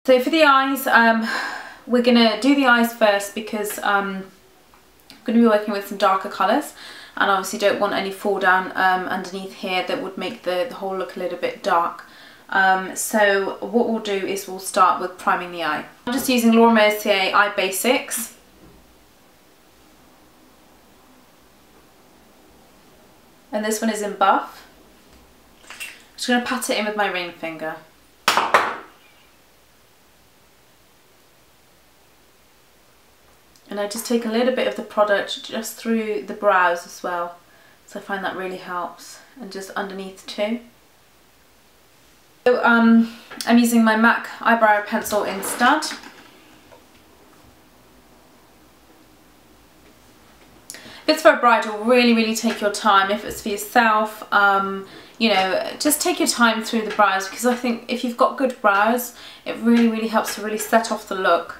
So for the eyes, we're going to do the eyes first because I'm going to be working with some darker colours, and obviously don't want any fall down underneath here that would make the whole look a little bit dark. So what we'll do is we'll start with priming the eye. I'm just using Laura Mercier Eye Basics. And this one is in Buff. Just going to pat it in with my ring finger. And I just take a little bit of the product just through the brows as well. So I find that really helps. And just underneath too. So I'm using my MAC eyebrow pencil instead. If it's for a bridal, really take your time. If it's for yourself, you know, just take your time through the brows, because I think if you've got good brows, it really helps to really set off the look.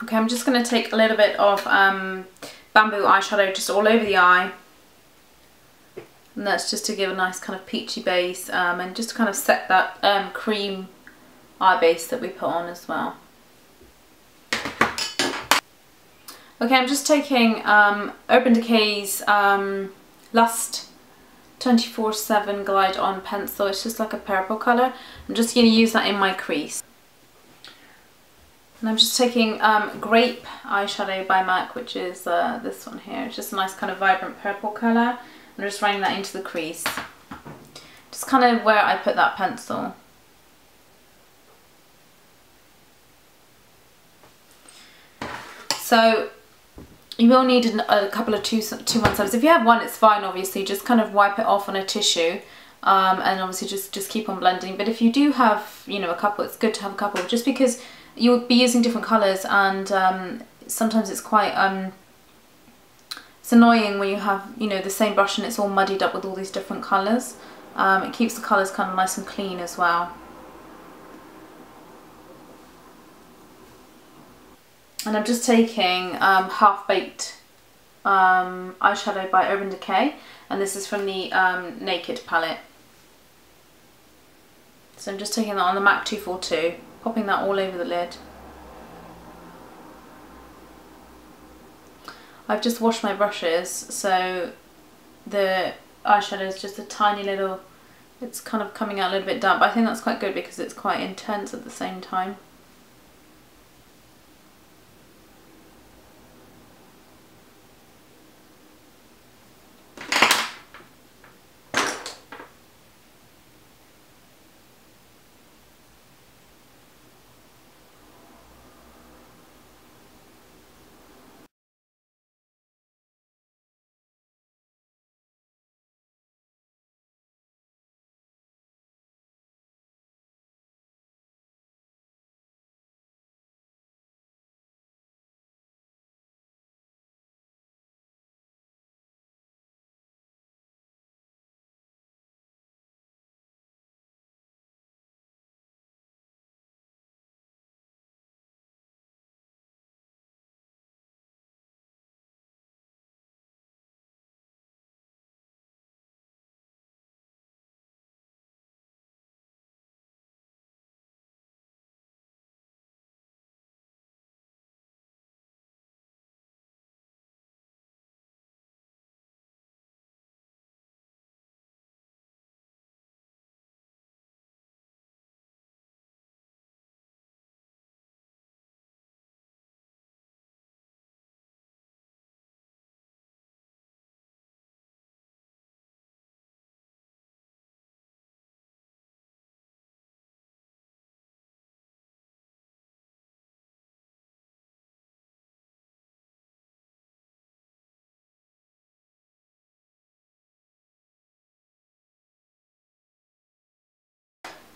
Okay, I'm just going to take a little bit of bamboo eyeshadow just all over the eye. And that's just to give a nice kind of peachy base and just to kind of set that cream eye base that we put on as well. Okay, I'm just taking Urban Decay's Lust 24/7 Glide On pencil. It's just like a purple colour. I'm just going to use that in my crease. And I'm just taking Grape eyeshadow by MAC, which is this one here. It's just a nice kind of vibrant purple colour. I'm just running that into the crease. Just kind of where I put that pencil. So you will need a couple of 2-1 sizes. If you have one, it's fine, obviously. Just kind of wipe it off on a tissue. And obviously just keep on blending. But if you do have, you know, a couple, it's good to have a couple, just because you'll be using different colours, and sometimes it's quite it's annoying when you have, you know, the same brush and it's all muddied up with all these different colours. It keeps the colours kind of nice and clean as well. And I'm just taking Half Baked eyeshadow by Urban Decay, and this is from the Naked palette. So I'm just taking that on the MAC 242, popping that all over the lid. I've just washed my brushes, so the eyeshadow is just a tiny little, it's kind of coming out a little bit damp, but I think that's quite good because it's quite intense at the same time.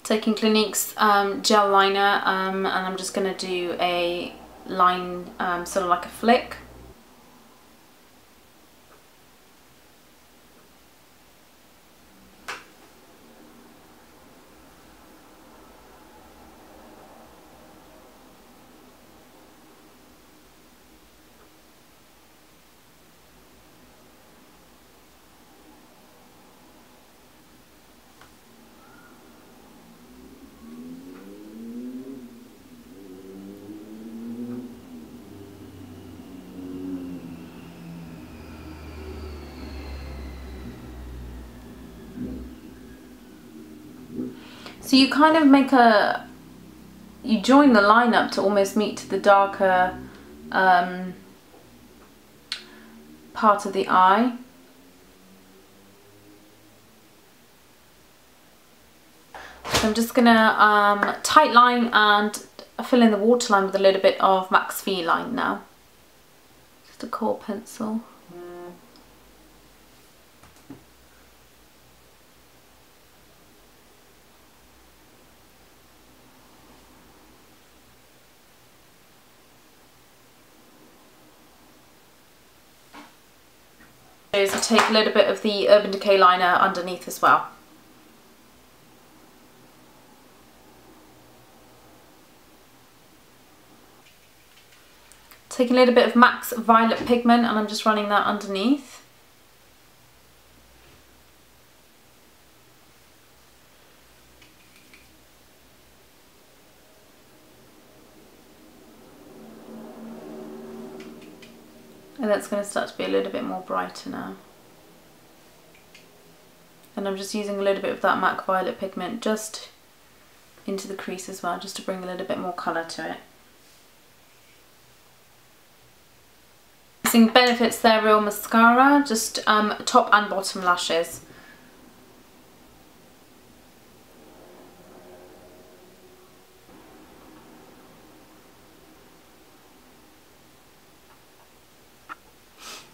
Taking Clinique's gel liner, and I'm just going to do a line, sort of like a flick. So you kind of make you join the line up to almost meet the darker part of the eye. So I'm just gonna tight line and fill in the waterline with a little bit of MAC's Feline now. Just a Khol pencil. I take a little bit of the Urban Decay liner underneath as well. Take a little bit of MAC's Violet Pigment and I'm just running that underneath. And that's going to start to be a little bit more brighter now. And I'm just using a little bit of that MAC Violet Pigment just into the crease as well, just to bring a little bit more colour to it. Using Benefit's Their Real Mascara, just top and bottom lashes.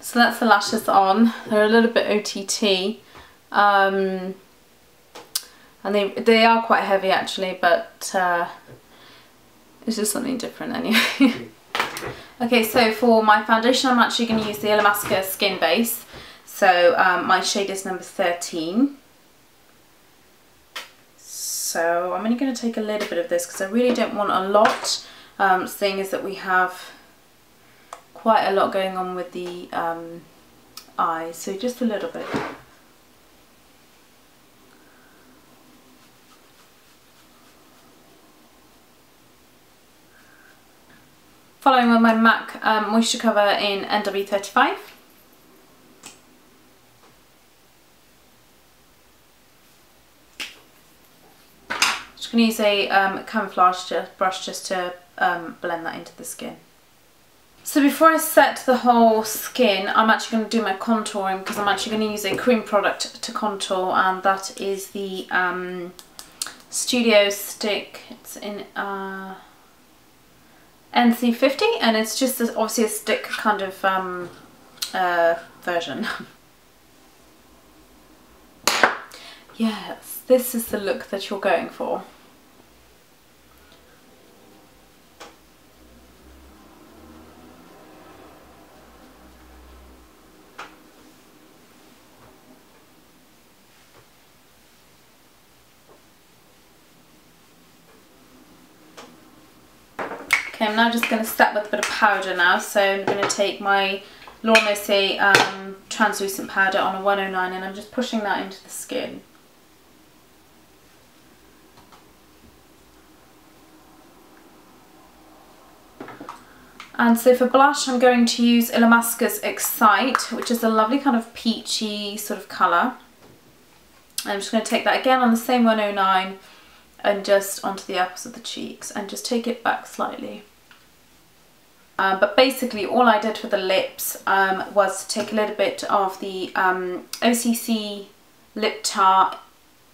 So that's the lashes on. They're a little bit OTT, and they are quite heavy actually, but it's just something different anyway. Okay, so for my foundation I'm actually going to use the Illamasqua Skin Base. So my shade is number 13. So I'm only going to take a little bit of this because I really don't want a lot, seeing as that we have quite a lot going on with the eyes, so just a little bit. Following with my MAC Moisture Cover in NW35. Just going to use a camouflage brush just to blend that into the skin. So before I set the whole skin, I'm actually going to do my contouring because I'm actually going to use a cream product to contour, and that is the Studio Stick. It's in NC50, and it's just obviously a stick kind of version. Yes, this is the look that you're going for. Okay, I'm now just going to start with a bit of powder now. So I'm going to take my Laura Mercier translucent powder on a 109 and I'm just pushing that into the skin. And so for blush I'm going to use Illamasqua's Excite, which is a lovely kind of peachy sort of colour. I'm just going to take that again on the same 109 and just onto the apples of the cheeks and just take it back slightly. But basically all I did for the lips was to take a little bit of the OCC Lip Tar,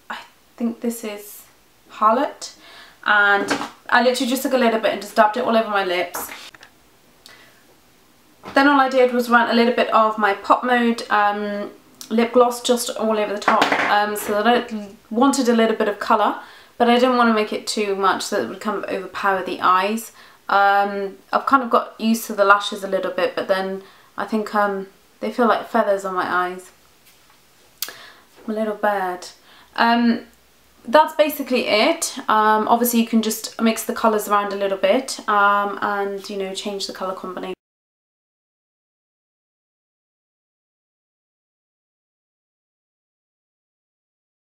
I think this is Harlot, and I literally just took a little bit and just dabbed it all over my lips. Then all I did was run a little bit of my Pop Mode lip gloss just all over the top, so that I wanted a little bit of colour, but I didn't want to make it too much so that it would kind of overpower the eyes. I've kind of got used to the lashes a little bit, but then I think they feel like feathers on my eyes. I'm a little bad. That's basically it. Obviously you can just mix the colours around a little bit and, you know, change the colour combination.